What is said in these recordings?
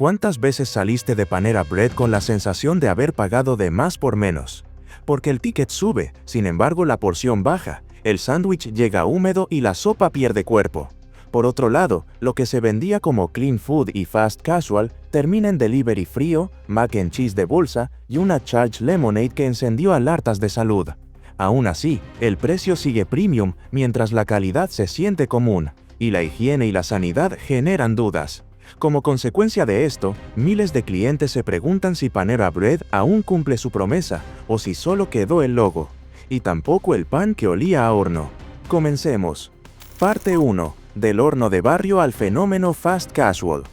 ¿Cuántas veces saliste de Panera Bread con la sensación de haber pagado de más por menos? Porque el ticket sube, sin embargo la porción baja, el sándwich llega húmedo y la sopa pierde cuerpo. Por otro lado, lo que se vendía como clean food y fast casual termina en delivery frío, mac and cheese de bolsa y una charged lemonade que encendió alertas de salud. Aún así, el precio sigue premium mientras la calidad se siente común, y la higiene y la sanidad generan dudas. Como consecuencia de esto, miles de clientes se preguntan si Panera Bread aún cumple su promesa o si solo quedó el logo. Y tampoco el pan que olía a horno. Comencemos. Parte 1. Del horno de barrio al fenómeno fast casual.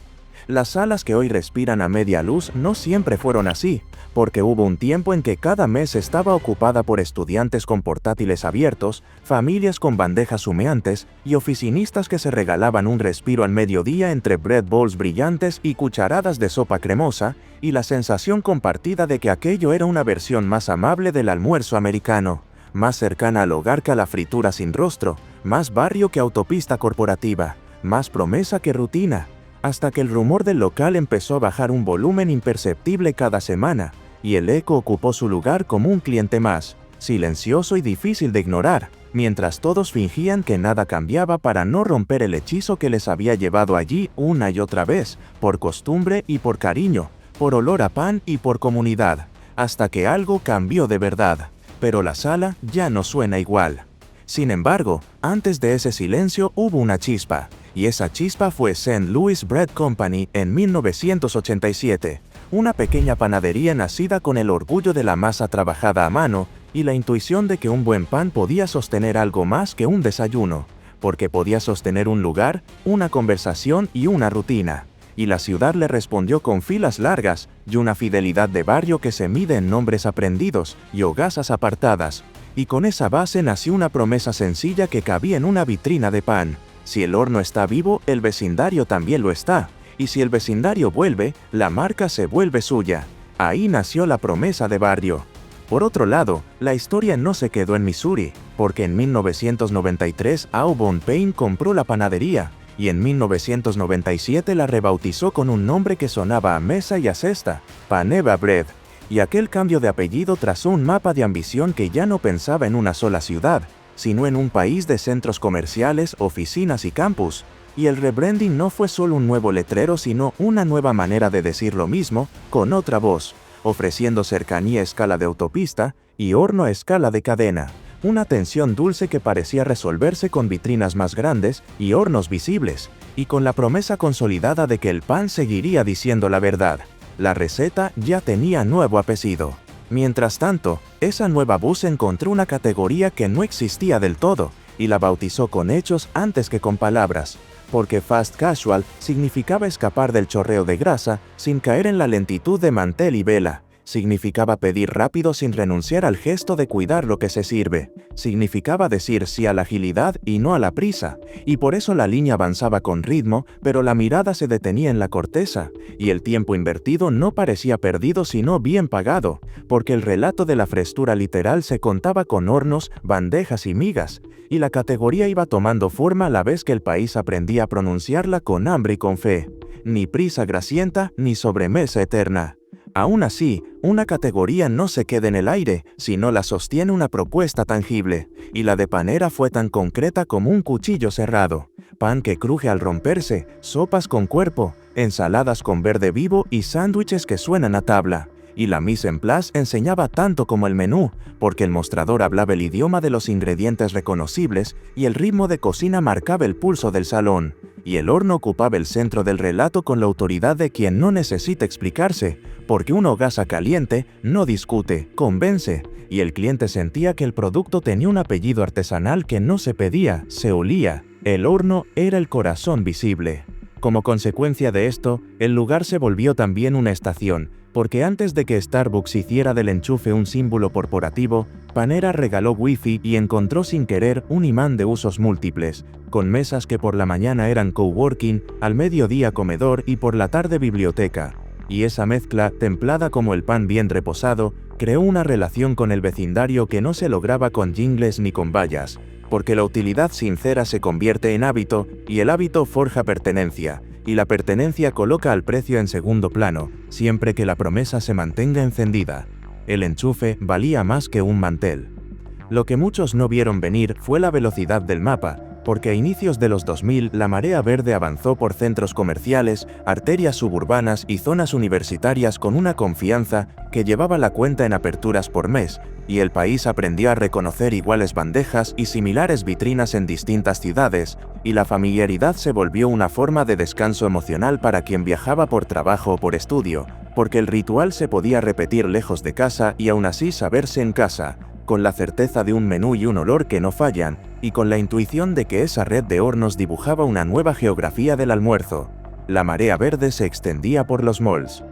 Las salas que hoy respiran a media luz no siempre fueron así, porque hubo un tiempo en que cada mes estaba ocupada por estudiantes con portátiles abiertos, familias con bandejas humeantes y oficinistas que se regalaban un respiro al mediodía entre bread bowls brillantes y cucharadas de sopa cremosa, y la sensación compartida de que aquello era una versión más amable del almuerzo americano, más cercana al hogar que a la fritura sin rostro, más barrio que autopista corporativa, más promesa que rutina, hasta que el rumor del local empezó a bajar un volumen imperceptible cada semana, y el eco ocupó su lugar como un cliente más, silencioso y difícil de ignorar, mientras todos fingían que nada cambiaba para no romper el hechizo que les había llevado allí una y otra vez, por costumbre y por cariño, por olor a pan y por comunidad, hasta que algo cambió de verdad. Pero la sala ya no suena igual. Sin embargo, antes de ese silencio hubo una chispa, y esa chispa fue St. Louis Bread Company en 1987, una pequeña panadería nacida con el orgullo de la masa trabajada a mano y la intuición de que un buen pan podía sostener algo más que un desayuno, porque podía sostener un lugar, una conversación y una rutina. Y la ciudad le respondió con filas largas y una fidelidad de barrio que se mide en nombres aprendidos y hogazas apartadas, y con esa base nació una promesa sencilla que cabía en una vitrina de pan. Si el horno está vivo, el vecindario también lo está, y si el vecindario vuelve, la marca se vuelve suya. Ahí nació la promesa de barrio. Por otro lado, la historia no se quedó en Missouri, porque en 1993 Aubon Payne compró la panadería, y en 1997 la rebautizó con un nombre que sonaba a mesa y a cesta, Panera Bread. Y aquel cambio de apellido trazó un mapa de ambición que ya no pensaba en una sola ciudad, sino en un país de centros comerciales, oficinas y campus. Y el rebranding no fue solo un nuevo letrero, sino una nueva manera de decir lo mismo, con otra voz, ofreciendo cercanía a escala de autopista y horno a escala de cadena. Una tensión dulce que parecía resolverse con vitrinas más grandes y hornos visibles, y con la promesa consolidada de que el pan seguiría diciendo la verdad. La receta ya tenía nuevo apellido. Mientras tanto, esa nueva voz encontró una categoría que no existía del todo, y la bautizó con hechos antes que con palabras, porque fast casual significaba escapar del chorreo de grasa sin caer en la lentitud de mantel y vela. Significaba pedir rápido sin renunciar al gesto de cuidar lo que se sirve. Significaba decir sí a la agilidad y no a la prisa, y por eso la línea avanzaba con ritmo, pero la mirada se detenía en la corteza, y el tiempo invertido no parecía perdido sino bien pagado, porque el relato de la frescura literal se contaba con hornos, bandejas y migas, y la categoría iba tomando forma a la vez que el país aprendía a pronunciarla con hambre y con fe. Ni prisa grasienta, ni sobremesa eterna. Aún así, una categoría no se queda en el aire, sino la sostiene una propuesta tangible, y la de Panera fue tan concreta como un cuchillo cerrado. Pan que cruje al romperse, sopas con cuerpo, ensaladas con verde vivo y sándwiches que suenan a tabla. Y la mise en place enseñaba tanto como el menú, porque el mostrador hablaba el idioma de los ingredientes reconocibles y el ritmo de cocina marcaba el pulso del salón, y el horno ocupaba el centro del relato con la autoridad de quien no necesita explicarse, porque una hogaza caliente no discute, convence, y el cliente sentía que el producto tenía un apellido artesanal que no se pedía, se olía. El horno era el corazón visible. Como consecuencia de esto, el lugar se volvió también una estación, porque antes de que Starbucks hiciera del enchufe un símbolo corporativo, Panera regaló Wi-Fi y encontró sin querer un imán de usos múltiples, con mesas que por la mañana eran coworking, al mediodía comedor y por la tarde biblioteca. Y esa mezcla, templada como el pan bien reposado, creó una relación con el vecindario que no se lograba con jingles ni con vallas, porque la utilidad sincera se convierte en hábito y el hábito forja pertenencia, y la pertenencia coloca al precio en segundo plano, siempre que la promesa se mantenga encendida. El enchufe valía más que un mantel. Lo que muchos no vieron venir fue la velocidad del mapa, porque a inicios de los 2000 la marea verde avanzó por centros comerciales, arterias suburbanas y zonas universitarias con una confianza que llevaba la cuenta en aperturas por mes, y el país aprendió a reconocer iguales bandejas y similares vitrinas en distintas ciudades, y la familiaridad se volvió una forma de descanso emocional para quien viajaba por trabajo o por estudio, porque el ritual se podía repetir lejos de casa y aún así saberse en casa, con la certeza de un menú y un olor que no fallan, y con la intuición de que esa red de hornos dibujaba una nueva geografía del almuerzo. La marea verde se extendía por los malls.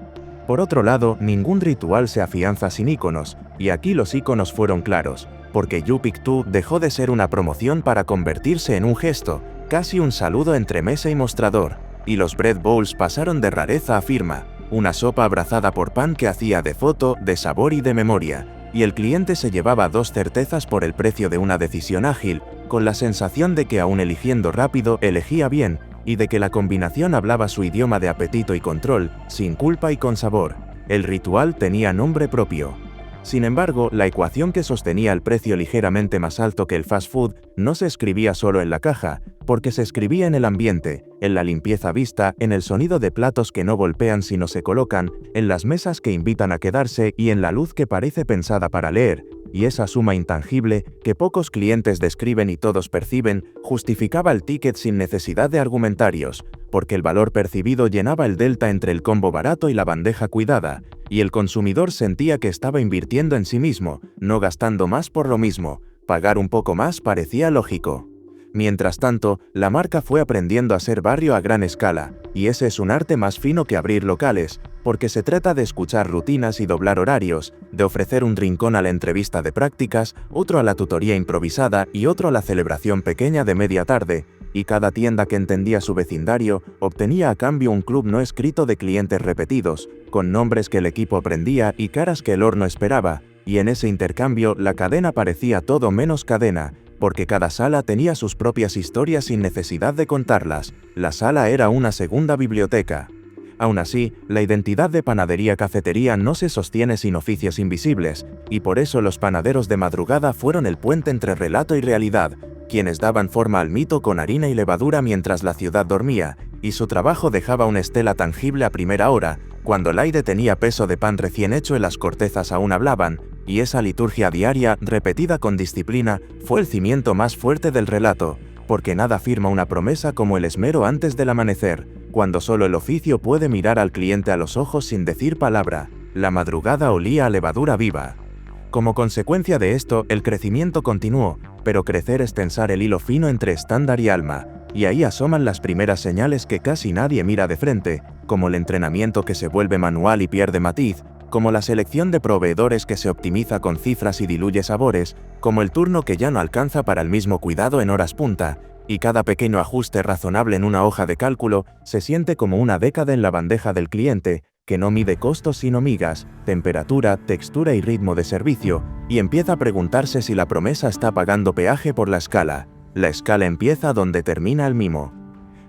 Por otro lado, ningún ritual se afianza sin iconos, y aquí los iconos fueron claros, porque You Pick Two dejó de ser una promoción para convertirse en un gesto, casi un saludo entre mesa y mostrador, y los bread bowls pasaron de rareza a firma, una sopa abrazada por pan que hacía de foto, de sabor y de memoria, y el cliente se llevaba dos certezas por el precio de una decisión ágil, con la sensación de que aún eligiendo rápido, elegía bien, y de que la combinación hablaba su idioma de apetito y control, sin culpa y con sabor. El ritual tenía nombre propio. Sin embargo, la ecuación que sostenía el precio ligeramente más alto que el fast food no se escribía solo en la caja, porque se escribía en el ambiente, en la limpieza vista, en el sonido de platos que no golpean sino se colocan, en las mesas que invitan a quedarse y en la luz que parece pensada para leer, y esa suma intangible, que pocos clientes describen y todos perciben, justificaba el ticket sin necesidad de argumentarios, porque el valor percibido llenaba el delta entre el combo barato y la bandeja cuidada, y el consumidor sentía que estaba invirtiendo en sí mismo, no gastando más por lo mismo. Pagar un poco más parecía lógico. Mientras tanto, la marca fue aprendiendo a ser barrio a gran escala, y ese es un arte más fino que abrir locales, porque se trata de escuchar rutinas y doblar horarios, de ofrecer un rincón a la entrevista de prácticas, otro a la tutoría improvisada y otro a la celebración pequeña de media tarde, y cada tienda que entendía su vecindario obtenía a cambio un club no escrito de clientes repetidos, con nombres que el equipo aprendía y caras que el horno esperaba, y en ese intercambio la cadena parecía todo menos cadena, porque cada sala tenía sus propias historias sin necesidad de contarlas. La sala era una segunda biblioteca. Aún así, la identidad de panadería-cafetería no se sostiene sin oficios invisibles, y por eso los panaderos de madrugada fueron el puente entre relato y realidad, quienes daban forma al mito con harina y levadura mientras la ciudad dormía, y su trabajo dejaba una estela tangible a primera hora, cuando el aire tenía peso de pan recién hecho y las cortezas aún hablaban, y esa liturgia diaria, repetida con disciplina, fue el cimiento más fuerte del relato, porque nada firma una promesa como el esmero antes del amanecer, cuando solo el oficio puede mirar al cliente a los ojos sin decir palabra. La madrugada olía a levadura viva. Como consecuencia de esto, el crecimiento continuó, pero crecer es tensar el hilo fino entre estándar y alma, y ahí asoman las primeras señales que casi nadie mira de frente, como el entrenamiento que se vuelve manual y pierde matiz, como la selección de proveedores que se optimiza con cifras y diluye sabores, como el turno que ya no alcanza para el mismo cuidado en horas punta, y cada pequeño ajuste razonable en una hoja de cálculo se siente como una década en la bandeja del cliente, que no mide costos sino migas, temperatura, textura y ritmo de servicio, y empieza a preguntarse si la promesa está pagando peaje por la escala. La escala empieza donde termina el mimo.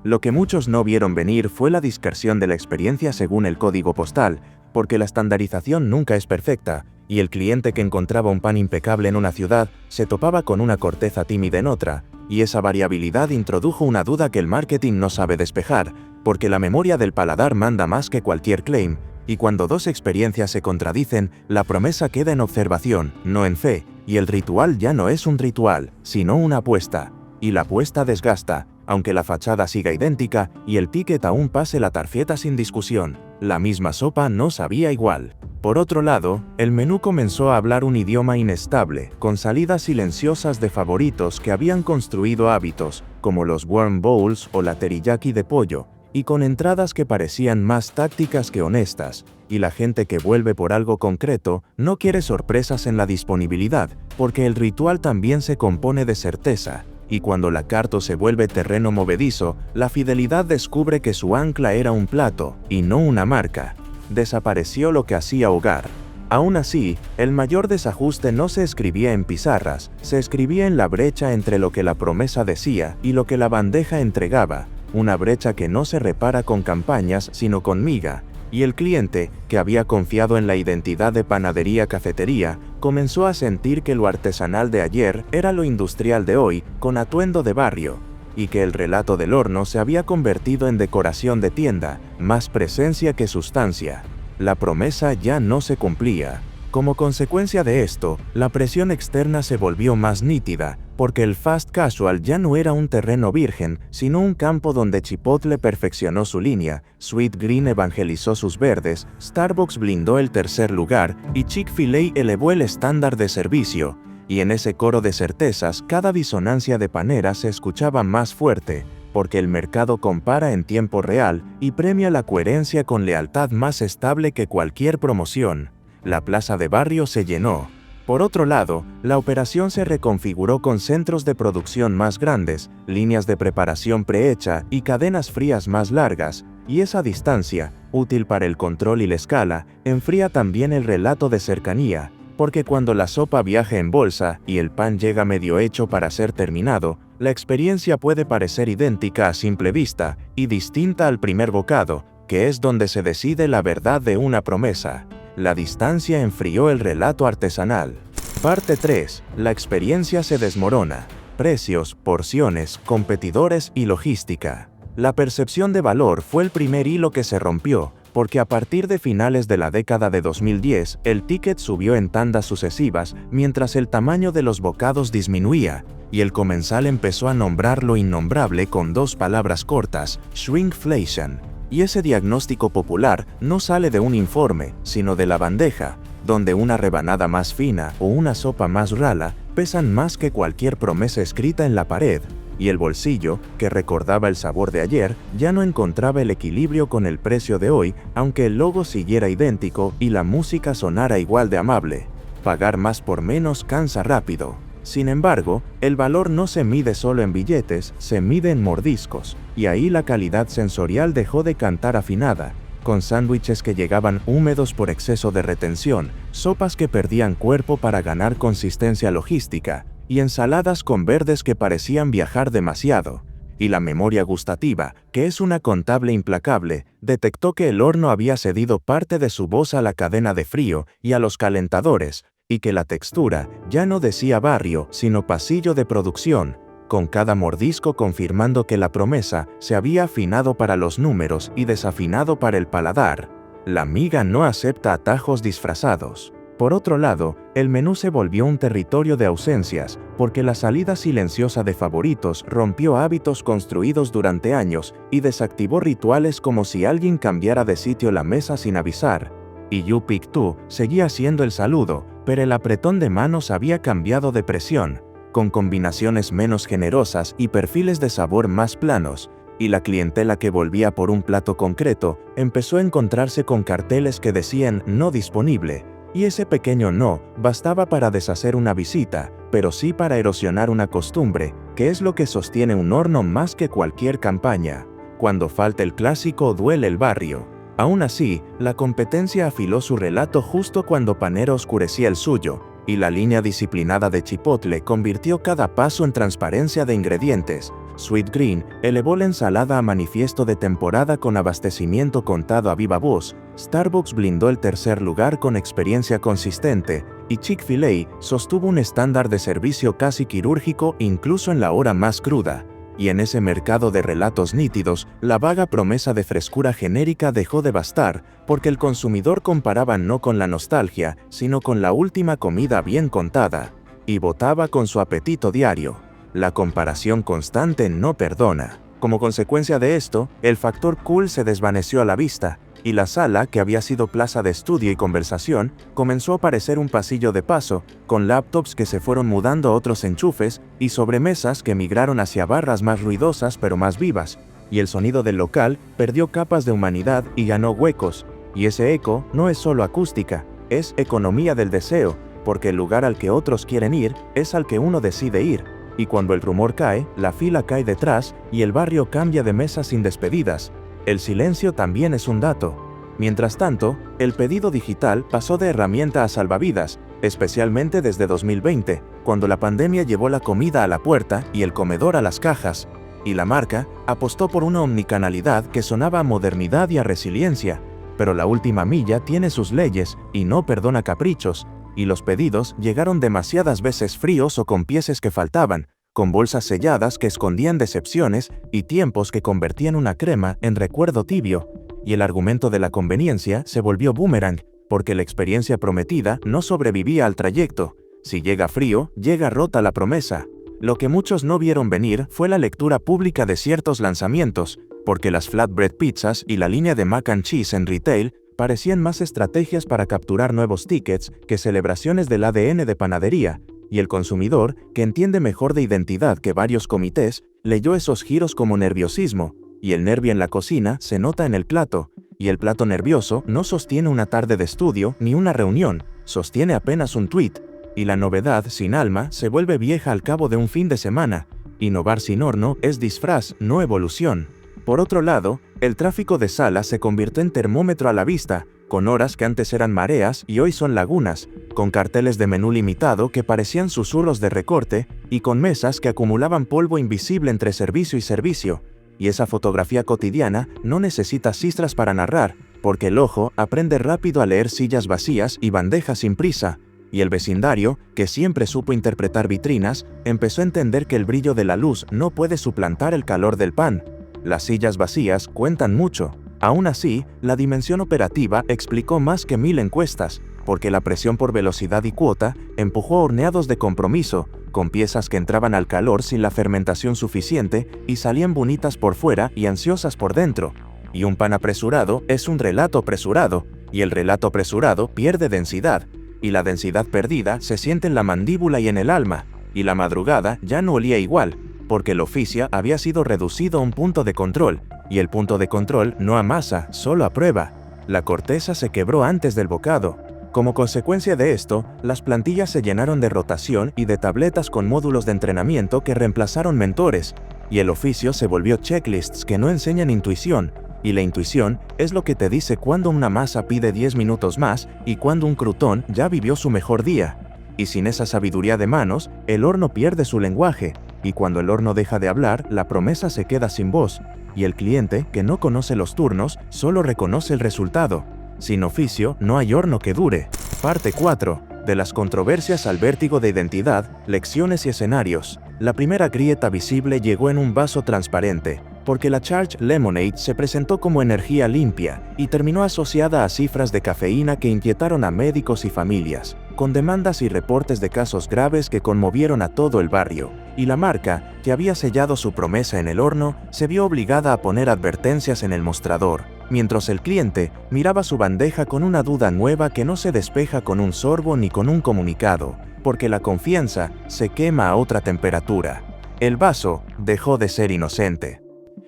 Lo que muchos no vieron venir fue la dispersión de la experiencia según el código postal, porque la estandarización nunca es perfecta, y el cliente que encontraba un pan impecable en una ciudad se topaba con una corteza tímida en otra, y esa variabilidad introdujo una duda que el marketing no sabe despejar, porque la memoria del paladar manda más que cualquier claim, y cuando dos experiencias se contradicen, la promesa queda en observación, no en fe, y el ritual ya no es un ritual, sino una apuesta, y la apuesta desgasta, aunque la fachada siga idéntica y el ticket aún pase la tarjeta sin discusión. La misma sopa no sabía igual. Por otro lado, el menú comenzó a hablar un idioma inestable, con salidas silenciosas de favoritos que habían construido hábitos, como los warm bowls o la teriyaki de pollo, y con entradas que parecían más tácticas que honestas, y la gente que vuelve por algo concreto no quiere sorpresas en la disponibilidad, porque el ritual también se compone de certeza. Y cuando la carta se vuelve terreno movedizo, la fidelidad descubre que su ancla era un plato, y no una marca. Desapareció lo que hacía hogar. Aún así, el mayor desajuste no se escribía en pizarras, se escribía en la brecha entre lo que la promesa decía y lo que la bandeja entregaba, una brecha que no se repara con campañas sino con miga, y el cliente, que había confiado en la identidad de panadería-cafetería, comenzó a sentir que lo artesanal de ayer era lo industrial de hoy, con atuendo de barrio, y que el relato del horno se había convertido en decoración de tienda, más presencia que sustancia. La promesa ya no se cumplía. Como consecuencia de esto, la presión externa se volvió más nítida, porque el fast casual ya no era un terreno virgen, sino un campo donde Chipotle perfeccionó su línea, Sweetgreen evangelizó sus verdes, Starbucks blindó el tercer lugar y Chick-fil-A elevó el estándar de servicio. Y en ese coro de certezas, cada disonancia de Panera se escuchaba más fuerte, porque el mercado compara en tiempo real y premia la coherencia con lealtad más estable que cualquier promoción. La plaza de barrio se llenó. Por otro lado, la operación se reconfiguró con centros de producción más grandes, líneas de preparación prehecha y cadenas frías más largas, y esa distancia, útil para el control y la escala, enfría también el relato de cercanía, porque cuando la sopa viaja en bolsa y el pan llega medio hecho para ser terminado, la experiencia puede parecer idéntica a simple vista y distinta al primer bocado, que es donde se decide la verdad de una promesa. La distancia enfrió el relato artesanal. Parte 3. La experiencia se desmorona. Precios, porciones, competidores y logística. La percepción de valor fue el primer hilo que se rompió, porque a partir de finales de la década de 2010, el ticket subió en tandas sucesivas, mientras el tamaño de los bocados disminuía, y el comensal empezó a nombrar lo innombrable con dos palabras cortas: shrinkflation. Y ese diagnóstico popular no sale de un informe, sino de la bandeja, donde una rebanada más fina o una sopa más rala pesan más que cualquier promesa escrita en la pared, y el bolsillo, que recordaba el sabor de ayer, ya no encontraba el equilibrio con el precio de hoy, aunque el logo siguiera idéntico y la música sonara igual de amable. Pagar más por menos cansa rápido. Sin embargo, el valor no se mide solo en billetes, se mide en mordiscos, y ahí la calidad sensorial dejó de cantar afinada, con sándwiches que llegaban húmedos por exceso de retención, sopas que perdían cuerpo para ganar consistencia logística, y ensaladas con verdes que parecían viajar demasiado. Y la memoria gustativa, que es una contable implacable, detectó que el horno había cedido parte de su voz a la cadena de frío y a los calentadores, y que la textura ya no decía barrio, sino pasillo de producción, con cada mordisco confirmando que la promesa se había afinado para los números y desafinado para el paladar. La miga no acepta atajos disfrazados. Por otro lado, el menú se volvió un territorio de ausencias, porque la salida silenciosa de favoritos rompió hábitos construidos durante años y desactivó rituales como si alguien cambiara de sitio la mesa sin avisar. Y You Pick Two seguía siendo el saludo, pero el apretón de manos había cambiado de presión, con combinaciones menos generosas y perfiles de sabor más planos, y la clientela que volvía por un plato concreto empezó a encontrarse con carteles que decían "no disponible", y ese pequeño no bastaba para deshacer una visita, pero sí para erosionar una costumbre, que es lo que sostiene un horno más que cualquier campaña. Cuando falta el clásico, duele el barrio. Aún así, la competencia afiló su relato justo cuando Panera oscurecía el suyo, y la línea disciplinada de Chipotle convirtió cada paso en transparencia de ingredientes. Sweetgreen elevó la ensalada a manifiesto de temporada con abastecimiento contado a viva voz, Starbucks blindó el tercer lugar con experiencia consistente, y Chick-fil-A sostuvo un estándar de servicio casi quirúrgico incluso en la hora más cruda. Y en ese mercado de relatos nítidos, la vaga promesa de frescura genérica dejó de bastar, porque el consumidor comparaba no con la nostalgia, sino con la última comida bien contada, y votaba con su apetito diario. La comparación constante no perdona. Como consecuencia de esto, el factor cool se desvaneció a la vista, y la sala, que había sido plaza de estudio y conversación, comenzó a parecer un pasillo de paso, con laptops que se fueron mudando a otros enchufes y sobremesas que migraron hacia barras más ruidosas pero más vivas, y el sonido del local perdió capas de humanidad y ganó huecos, y ese eco no es solo acústica, es economía del deseo, porque el lugar al que otros quieren ir es al que uno decide ir, y cuando el rumor cae, la fila cae detrás y el barrio cambia de mesas sin despedidas. El silencio también es un dato. Mientras tanto, el pedido digital pasó de herramienta a salvavidas, especialmente desde 2020, cuando la pandemia llevó la comida a la puerta y el comedor a las cajas. y la marca apostó por una omnicanalidad que sonaba a modernidad y a resiliencia, pero la última milla tiene sus leyes y no perdona caprichos, y los pedidos llegaron demasiadas veces fríos o con piezas que faltaban, con bolsas selladas que escondían decepciones y tiempos que convertían una crema en recuerdo tibio, y el argumento de la conveniencia se volvió boomerang, porque la experiencia prometida no sobrevivía al trayecto. Si llega frío, llega rota la promesa. Lo que muchos no vieron venir fue la lectura pública de ciertos lanzamientos, porque las flatbread pizzas y la línea de mac and cheese en retail parecían más estrategias para capturar nuevos tickets que celebraciones del ADN de panadería, y el consumidor, que entiende mejor de identidad que varios comités, leyó esos giros como nerviosismo, y el nervio en la cocina se nota en el plato, y el plato nervioso no sostiene una tarde de estudio ni una reunión, sostiene apenas un tweet, y la novedad sin alma se vuelve vieja al cabo de un fin de semana. Innovar sin horno es disfraz, no evolución. Por otro lado, el tráfico de sala se convirtió en termómetro a la vista, con horas que antes eran mareas y hoy son lagunas, con carteles de menú limitado que parecían susurros de recorte y con mesas que acumulaban polvo invisible entre servicio y servicio. Y esa fotografía cotidiana no necesita cifras para narrar, porque el ojo aprende rápido a leer sillas vacías y bandejas sin prisa, y el vecindario, que siempre supo interpretar vitrinas, empezó a entender que el brillo de la luz no puede suplantar el calor del pan. Las sillas vacías cuentan mucho. Aún así, la dimensión operativa explicó más que 1000 encuestas, porque la presión por velocidad y cuota empujó a horneados de compromiso, con piezas que entraban al calor sin la fermentación suficiente y salían bonitas por fuera y ansiosas por dentro. Y un pan apresurado es un relato apresurado, y el relato apresurado pierde densidad, y la densidad perdida se siente en la mandíbula y en el alma, y la madrugada ya no olía igual, porque el oficio había sido reducido a un punto de control, y el punto de control no amasa, solo aprueba. La corteza se quebró antes del bocado. Como consecuencia de esto, las plantillas se llenaron de rotación y de tabletas con módulos de entrenamiento que reemplazaron mentores, y el oficio se volvió checklists que no enseñan intuición, y la intuición es lo que te dice cuándo una masa pide 10 minutos más y cuándo un crutón ya vivió su mejor día. Y sin esa sabiduría de manos, el horno pierde su lenguaje, y cuando el horno deja de hablar, la promesa se queda sin voz, y el cliente, que no conoce los turnos, solo reconoce el resultado. Sin oficio, no hay horno que dure. Parte 4. De las controversias al vértigo de identidad, lecciones y escenarios. La primera grieta visible llegó en un vaso transparente, porque la Charged Lemonade se presentó como energía limpia y terminó asociada a cifras de cafeína que inquietaron a médicos y familias, con demandas y reportes de casos graves que conmovieron a todo el barrio, y la marca, que había sellado su promesa en el horno, se vio obligada a poner advertencias en el mostrador, mientras el cliente miraba su bandeja con una duda nueva que no se despeja con un sorbo ni con un comunicado, porque la confianza se quema a otra temperatura. El vaso dejó de ser inocente.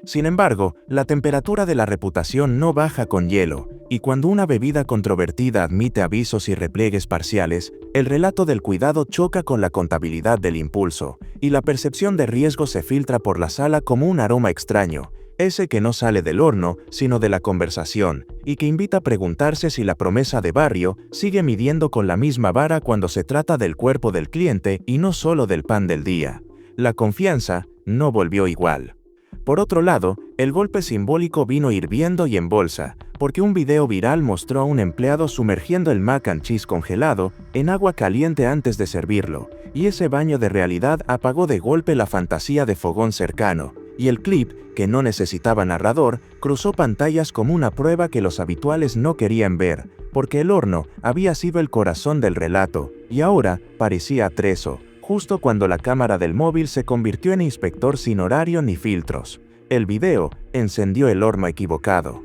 Sin embargo, la temperatura de la reputación no baja con hielo, y cuando una bebida controvertida admite avisos y repliegues parciales, el relato del cuidado choca con la contabilidad del impulso, y la percepción de riesgo se filtra por la sala como un aroma extraño, ese que no sale del horno, sino de la conversación, y que invita a preguntarse si la promesa de barrio sigue midiendo con la misma vara cuando se trata del cuerpo del cliente y no solo del pan del día. La confianza no volvió igual. Por otro lado, el golpe simbólico vino hirviendo y en bolsa, porque un video viral mostró a un empleado sumergiendo el mac and cheese congelado en agua caliente antes de servirlo, y ese baño de realidad apagó de golpe la fantasía de fogón cercano, y el clip, que no necesitaba narrador, cruzó pantallas como una prueba que los habituales no querían ver, porque el horno había sido el corazón del relato, y ahora parecía atrezo, justo cuando la cámara del móvil se convirtió en inspector sin horario ni filtros. El video encendió el horno equivocado.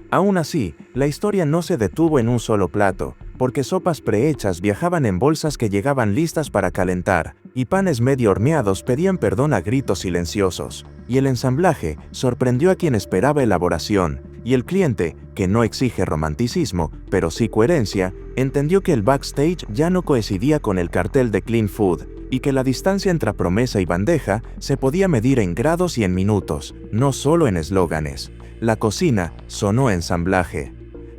Aún así, la historia no se detuvo en un solo plato, porque sopas prehechas viajaban en bolsas que llegaban listas para calentar, y panes medio horneados pedían perdón a gritos silenciosos, y el ensamblaje sorprendió a quien esperaba elaboración, y el cliente, que no exige romanticismo, pero sí coherencia, entendió que el backstage ya no coincidía con el cartel de Clean Food, y que la distancia entre promesa y bandeja se podía medir en grados y en minutos, no solo en eslóganes. La cocina sonó ensamblaje.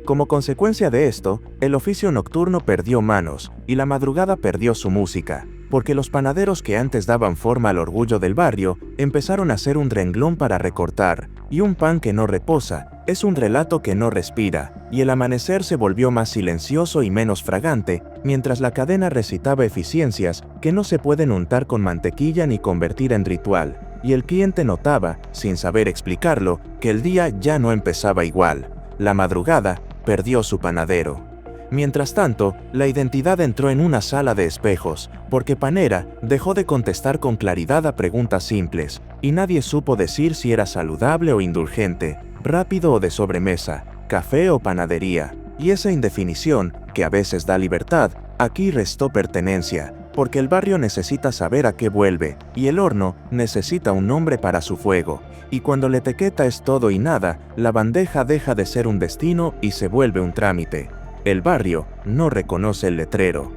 Como consecuencia de esto, el oficio nocturno perdió manos, y la madrugada perdió su música. porque los panaderos que antes daban forma al orgullo del barrio empezaron a ser un renglón para recortar, y un pan que no reposa es un relato que no respira, y el amanecer se volvió más silencioso y menos fragante, mientras la cadena recitaba eficiencias que no se pueden untar con mantequilla ni convertir en ritual, y el cliente notaba, sin saber explicarlo, que el día ya no empezaba igual. La madrugada perdió su panadero. Mientras tanto, la identidad entró en una sala de espejos, porque Panera dejó de contestar con claridad a preguntas simples, y nadie supo decir si era saludable o indulgente, rápido o de sobremesa, café o panadería. Y esa indefinición, que a veces da libertad, aquí restó pertenencia, porque el barrio necesita saber a qué vuelve, y el horno necesita un nombre para su fuego. Y cuando la etiqueta es todo y nada, la bandeja deja de ser un destino y se vuelve un trámite. El barrio no reconoce el letrero.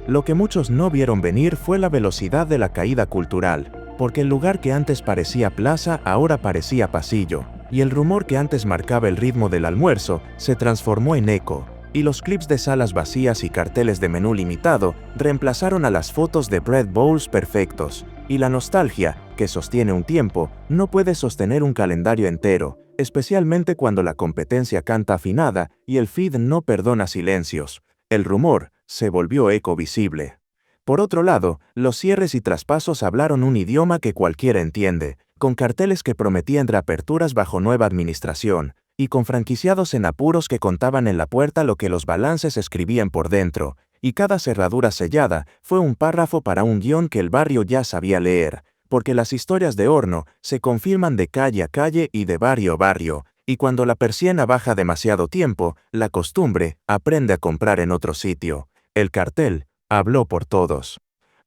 Lo que muchos no vieron venir fue la velocidad de la caída cultural, porque el lugar que antes parecía plaza ahora parecía pasillo, y el rumor que antes marcaba el ritmo del almuerzo se transformó en eco, y los clips de salas vacías y carteles de menú limitado reemplazaron a las fotos de bread bowls perfectos, y la nostalgia, que sostiene un tiempo, no puede sostener un calendario entero, especialmente cuando la competencia canta afinada y el feed no perdona silencios. El rumor se volvió eco visible. Por otro lado, los cierres y traspasos hablaron un idioma que cualquiera entiende, con carteles que prometían reaperturas bajo nueva administración, y con franquiciados en apuros que contaban en la puerta lo que los balances escribían por dentro, y cada cerradura sellada fue un párrafo para un guión que el barrio ya sabía leer, porque las historias de horno se confirman de calle a calle y de barrio a barrio, y cuando la persiana baja demasiado tiempo, la costumbre aprende a comprar en otro sitio. El cartel habló por todos.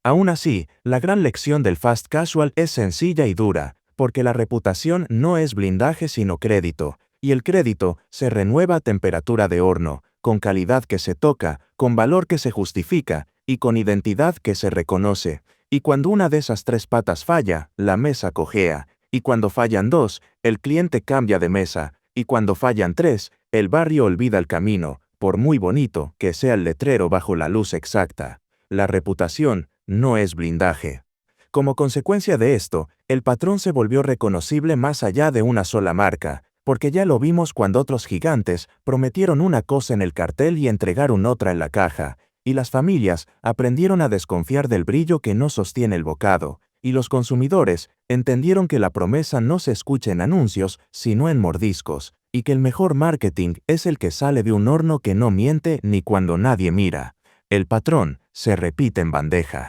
Aún así, la gran lección del fast casual es sencilla y dura, porque la reputación no es blindaje sino crédito, y el crédito se renueva a temperatura de horno, con calidad que se toca, con valor que se justifica, y con identidad que se reconoce. Y cuando una de esas tres patas falla, la mesa cojea, y cuando fallan dos, el cliente cambia de mesa, y cuando fallan tres, el barrio olvida el camino, por muy bonito que sea el letrero bajo la luz exacta. La reputación no es blindaje. Como consecuencia de esto, el patrón se volvió reconocible más allá de una sola marca, porque ya lo vimos cuando otros gigantes prometieron una cosa en el cartel y entregaron otra en la caja, y las familias aprendieron a desconfiar del brillo que no sostiene el bocado, y los consumidores entendieron que la promesa no se escucha en anuncios, sino en mordiscos, y que el mejor marketing es el que sale de un horno que no miente ni cuando nadie mira. El patrón se repite en bandeja.